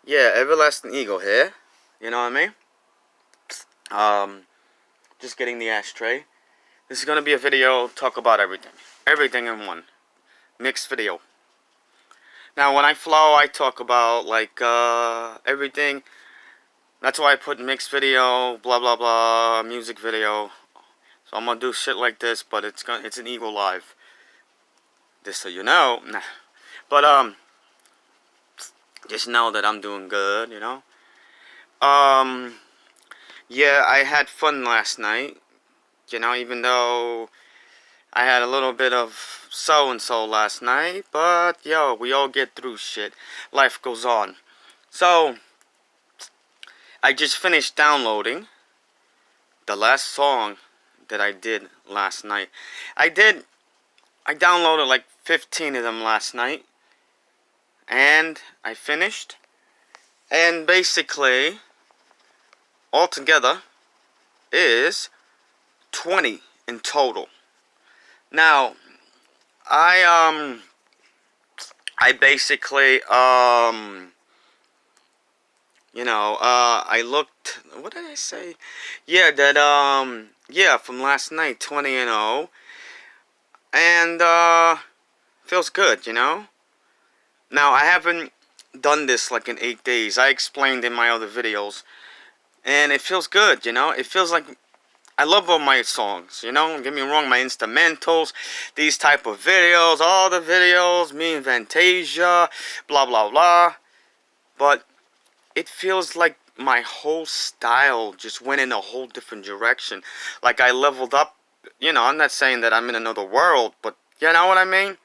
Yeah, Everlasting Eagle here. You know what I mean? Just getting the ashtray. This is gonna be a video talk about everything. Everything in one. Mixed video. Now when I flow I talk about like everything. That's why I put mixed video, blah blah blah, music video. So I'm gonna do shit like this, but it's an Eagle Live. Just so you know. Nah. But just know that I'm doing good, you know? Um yeah, I had fun last night. You know, even though I had a little bit of so-and-so last night, but yo, we all get through shit. Life goes on. So, I just finished downloading the last song that I did last night. I downloaded like 15 of them last night, and I finished, and basically, altogether, is 20 in total. Now, I basically, I looked, what did I say? Yeah, that, yeah, from last night, 20 and 0, and, feels good, you know? Now, I haven't done this, like, in 8 days. I explained in my other videos, and it feels good, you know? It feels like, I love all my songs, you know? Don't get me wrong, my instrumentals, these type of videos, all the videos, me and Fantasia, blah, blah, blah. But it feels like my whole style just went in a whole different direction. Like I leveled up, you know, I'm not saying that I'm in another world, but you know what I mean?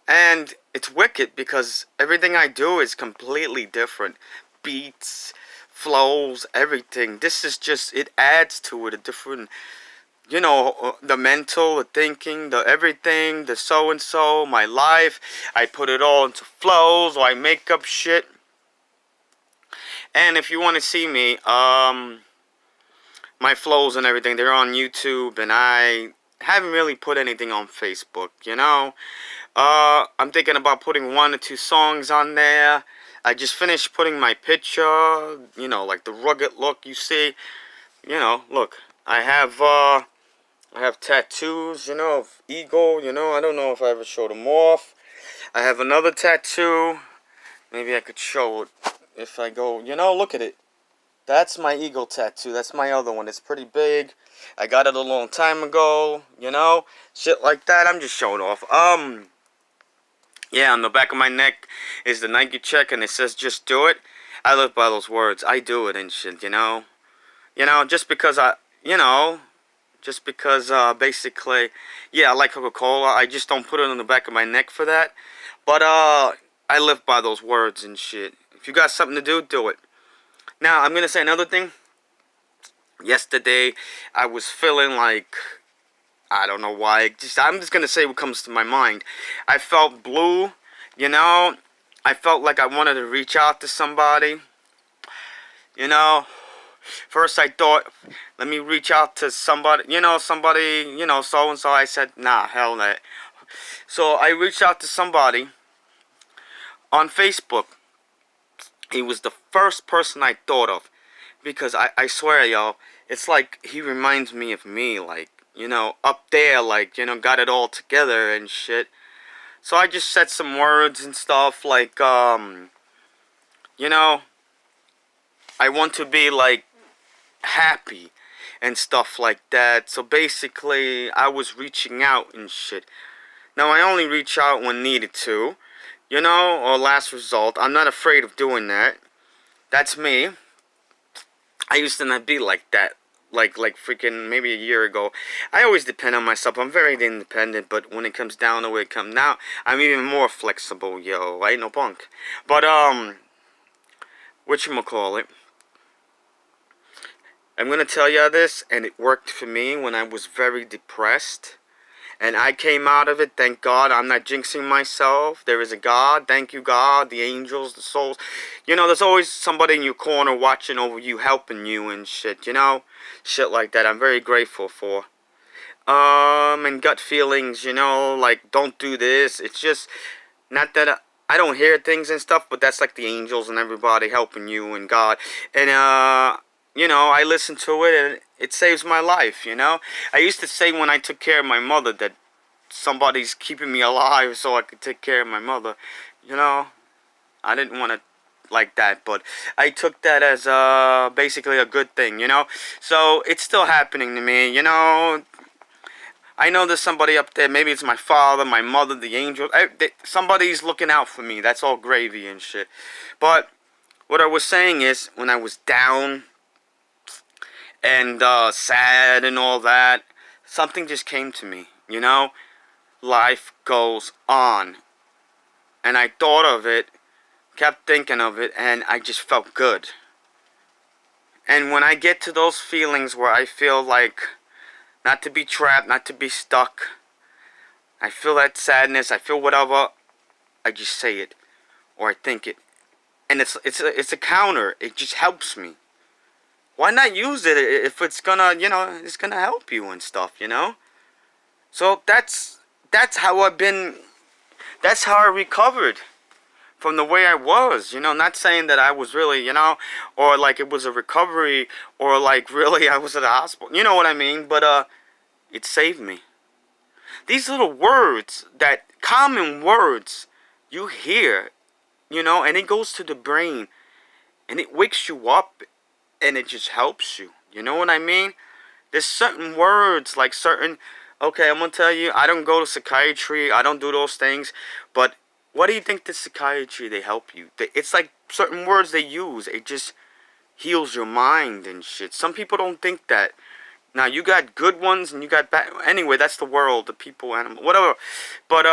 And it's wicked because everything I do is completely different. Beats, flows, everything. This is just, it adds to it a different, you know, the mental, the thinking, the everything, the so-and-so, my life. I put it all into flows, or I make up shit. And if you want to see me, my flows and everything, they're on YouTube, and I haven't really put anything on Facebook, you know? I'm thinking about putting 1 or 2 songs on there. I just finished putting my picture, you know, like the rugged look you see. You know, look, I have tattoos, you know, of eagle, you know, I don't know if I ever showed them off. I have another tattoo. Maybe I could show it if I go, you know, look at it. That's my eagle tattoo. That's my other one. It's pretty big. I got it a long time ago, you know? Shit like that. I'm just showing off. Yeah, on the back of my neck is the Nike check, and it says, just do it. I live by those words. I do it and shit, you know? You know, just because basically, yeah, I like Coca-Cola. I just don't put it on the back of my neck for that. But, I live by those words and shit. If you got something to do, do it. Now, I'm gonna say another thing. Yesterday, I was feeling like, I don't know why. I'm just gonna say what comes to my mind. I felt blue, you know. I felt like I wanted to reach out to somebody, you know. First, I thought, let me reach out to somebody, you know, so and so. I said, nah, hell no. So I reached out to somebody on Facebook. He was the first person I thought of. Because I swear, y'all, it's like he reminds me of me, like, you know, up there, like, you know, got it all together and shit. So I just said some words and stuff, like, you know, I want to be, like, happy and stuff like that. So basically, I was reaching out and shit. Now, I only reach out when needed to, you know, or last result. I'm not afraid of doing that. That's me. I used to not be like that, like freaking maybe a year ago. I always depend on myself. I'm very independent, but when it comes down to it, now I'm even more flexible, yo. I ain't no punk. But whatchamacallit, I'm gonna tell y'all this, and it worked for me when I was very depressed. And I came out of it, thank God. I'm not jinxing myself. There is a God. Thank you, God. The angels, the souls. You know, there's always somebody in your corner watching over you, helping you and shit, you know? Shit like that. I'm very grateful for. And gut feelings, you know, like, don't do this. It's just, not that I don't hear things and stuff, but that's like the angels and everybody helping you and God. And, you know, I listen to it and it saves my life, you know. I used to say when I took care of my mother that somebody's keeping me alive so I could take care of my mother. You know, I didn't want to like that, but I took that as basically a good thing, you know. So it's still happening to me, you know. I know there's somebody up there. Maybe it's my father, my mother, the angels. Somebody's looking out for me. That's all gravy and shit. But what I was saying is, when I was down and sad and all that, something just came to me, you know. Life goes on. And I thought of it, kept thinking of it, and I just felt good. And when I get to those feelings where I feel like not to be trapped, not to be stuck, I feel that sadness, I feel whatever, I just say it or I think it. And it's a counter. It just helps me. Why not use it if it's gonna, you know, it's gonna help you and stuff, you know? So that's how I've been, that's how I recovered from the way I was, you know. Not saying that I was really, you know, or like it was a recovery, or like really I was at the hospital, you know what I mean. But it saved me. These little words, that common words you hear, you know, and it goes to the brain and it wakes you up and it just helps you, you know what I mean. There's certain words, like certain, okay, I'm gonna tell you, I don't go to psychiatry, I don't do those things, but what do you think the psychiatry, they help you? It's like certain words they use, it just heals your mind and shit. Some people don't think that. Now, you got good ones and you got bad. Anyway, that's the world, the people, animal, whatever. But,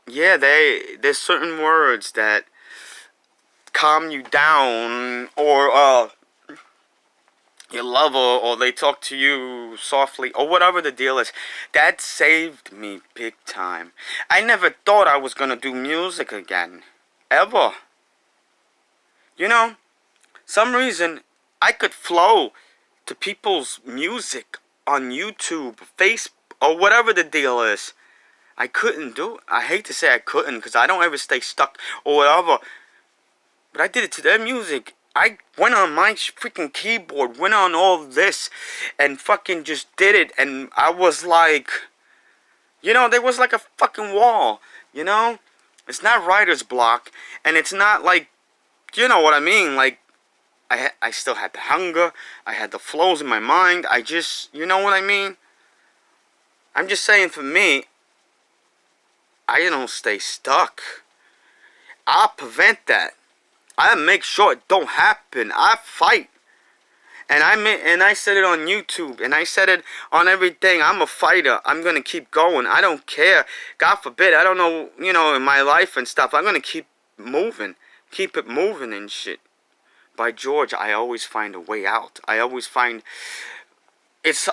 yeah, there's certain words that calm you down, or, your lover, or they talk to you softly, or whatever the deal is. That saved me big time. I never thought I was gonna do music again, ever. You know, some reason I could flow to people's music on YouTube, Facebook, or whatever the deal is. I couldn't do it. I hate to say I couldn't, because I don't ever stay stuck or whatever. But I did it to their music. I went on my freaking keyboard, went on all this, and fucking just did it. And I was like, you know, there was like a fucking wall, you know? It's not writer's block, and it's not like, you know what I mean? Like, I still had the hunger, I had the flows in my mind, I just, you know what I mean? I'm just saying, for me, I don't stay stuck. I prevent that. I make sure it don't happen. I fight. And I said it on YouTube, and I said it on everything. I'm a fighter. I'm gonna keep going. I don't care. God forbid, I don't know, you know, in my life and stuff. I'm gonna keep moving. Keep it moving and shit. By George, I always find a way out. I always find,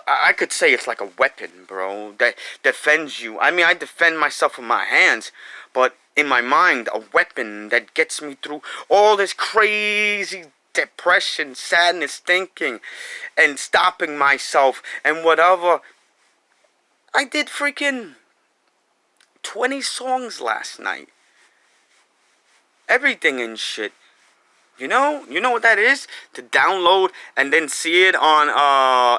I could say it's like a weapon, bro, that defends you. I mean, I defend myself with my hands, but in my mind, a weapon that gets me through all this crazy depression, sadness, thinking, and stopping myself, and whatever. I did freaking 20 songs last night. Everything and shit. You know what that is? To download and then see it on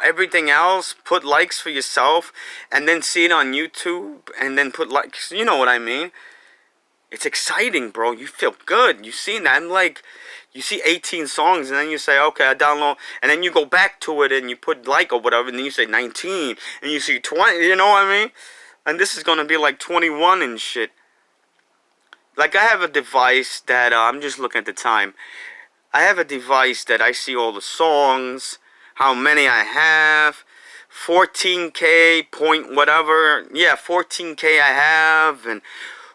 everything else, put likes for yourself, and then see it on YouTube, and then put likes, you know what I mean? It's exciting, bro. You feel good. You see that? I'm like, you see 18 songs, and then you say, okay, I download, and then you go back to it, and you put like or whatever, and then you say 19, and you see 20, you know what I mean? And this is gonna be like 21 and shit. Like, I have a device that, I'm just looking at the time. I have a device that I see all the songs, how many I have, 14K point whatever, yeah, 14K I have, and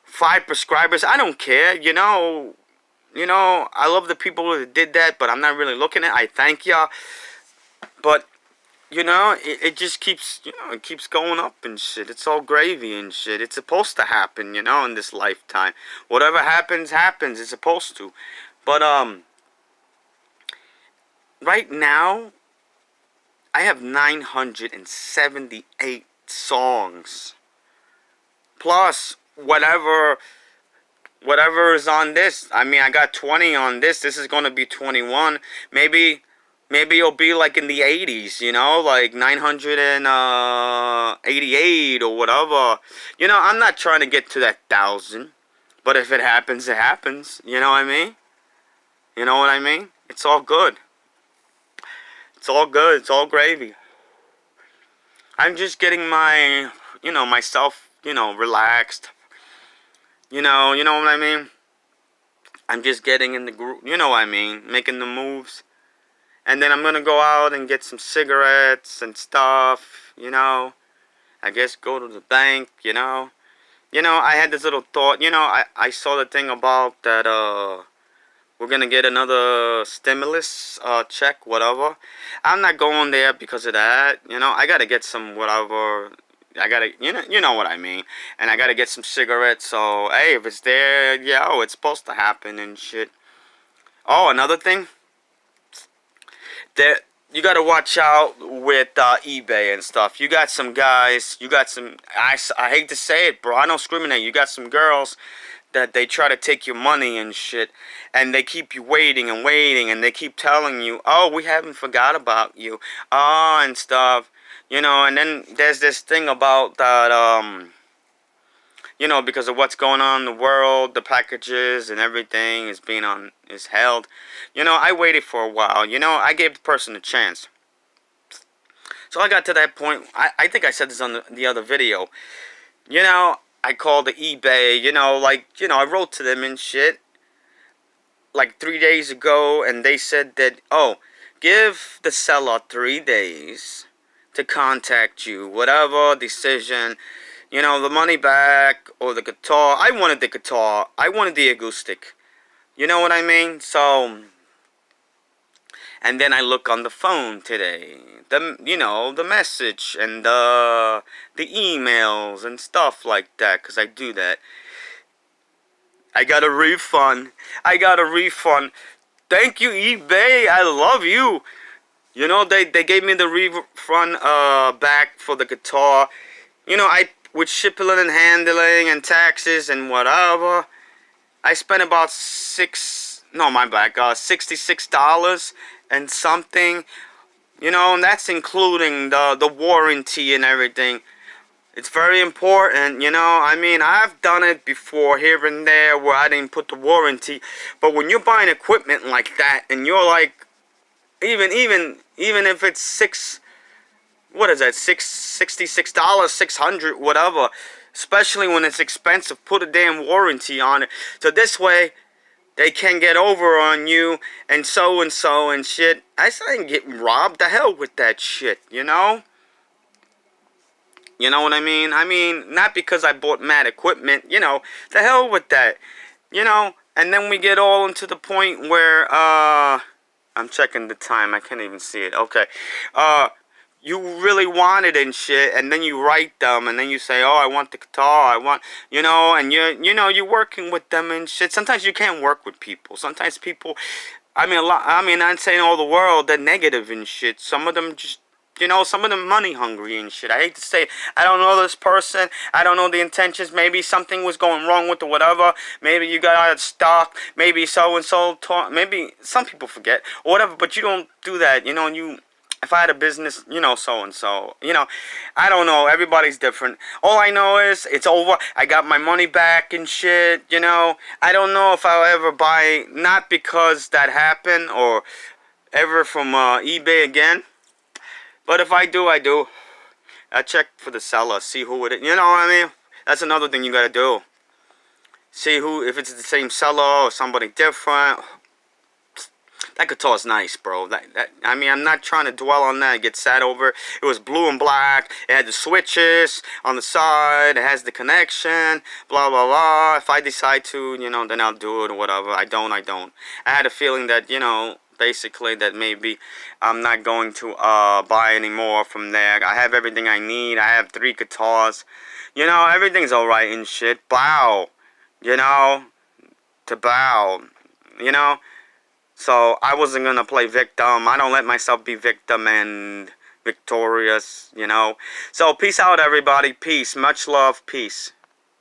5 prescribers. I don't care, you know, I love the people that did that, but I'm not really looking at it. I thank y'all, but, you know, it just keeps, you know, it keeps going up and shit. It's all gravy and shit. It's supposed to happen, you know, in this lifetime. Whatever happens, happens. It's supposed to. But, right now, I have 978 songs. Plus, whatever whatever is on this. I mean, I got 20 on this. This is gonna be 21. Maybe it'll be like in the 80s, you know, like 988 or whatever. You know, I'm not trying to get to that 1,000, but if it happens, it happens. You know what I mean? You know what I mean? It's all good. It's all good. It's all gravy. I'm just getting my, myself, relaxed. You know what I mean? I'm just getting in the group, you know what I mean? Making the moves. And then I'm gonna go out and get some cigarettes and stuff, I guess go to the bank, I had this little thought, I saw the thing about that, we're gonna get another stimulus check, whatever. I'm not going there because of that. I gotta get some whatever. I gotta, you know what I mean. And I gotta get some cigarettes. So hey, if it's there, it's supposed to happen and shit. Oh, another thing. That you gotta watch out with eBay and stuff. You got some guys. You got some. I hate to say it, bro. I don't discriminate. You got some girls that they try to take your money and shit, and they keep you waiting and waiting, and they keep telling you, oh, we haven't forgot about you, and stuff, and then there's this thing about that, because of what's going on in the world, the packages and everything is held, I waited for a while, I gave the person a chance, so I got to that point. I think I said this on the other video, I called the eBay, I wrote to them and shit, like 3 days ago, and they said that, oh, give the seller 3 days to contact you, whatever decision, the money back, or the guitar. I wanted the guitar, I wanted the acoustic, you know what I mean? So, and then I look on the phone today, the message and the emails and stuff like that, because I do that. I got a refund. Thank you, eBay. I love you. They gave me the refund back for the guitar. I with shipping and handling and taxes and whatever, I spent about $66 and something. And that's including the warranty and everything. It's very important, I mean, I've done it before here and there where I didn't put the warranty. But when you're buying equipment like that, and you're like, even if it's what is that, $66, 600, whatever. Especially when it's expensive, put a damn warranty on it. So this way, they can get over on you and so and shit. I ain't getting robbed. The hell with that shit, You know what I mean? I mean, not because I bought mad equipment, the hell with that. And then we get all into the point where, I'm checking the time, I can't even see it. Okay. You really want it and shit, and then you write them, and then you say, oh, I want the guitar, and you're working with them and shit. Sometimes you can't work with people. Sometimes people, I'm saying all the world, they're negative and shit. Some of them just, some of them money hungry and shit. I hate to say it. I don't know this person. I don't know the intentions. Maybe something was going wrong with the whatever. Maybe you got out of stock. Maybe so-and-so. Maybe some people forget or whatever, but you don't do that. If I had a business, so-and-so. I don't know. Everybody's different. All I know is it's over. I got my money back and shit, I don't know if I'll ever buy, not because that happened or ever from eBay again. But if I do, I do. I check for the seller, see who it is. You know what I mean? That's another thing you gotta do. See if it's the same seller or somebody different. That guitar's nice, bro. I'm not trying to dwell on that. Get sad over. It was blue and black. It had the switches on the side. It has the connection. Blah, blah, blah. If I decide to, then I'll do it or whatever. I don't. I had a feeling that, basically that maybe I'm not going to buy any more from there. I have everything I need. I have 3 guitars. Everything's alright and shit. Bow. To bow. So I wasn't gonna play victim. I don't let myself be victim and victorious, So peace out, everybody. Peace. Much love. Peace.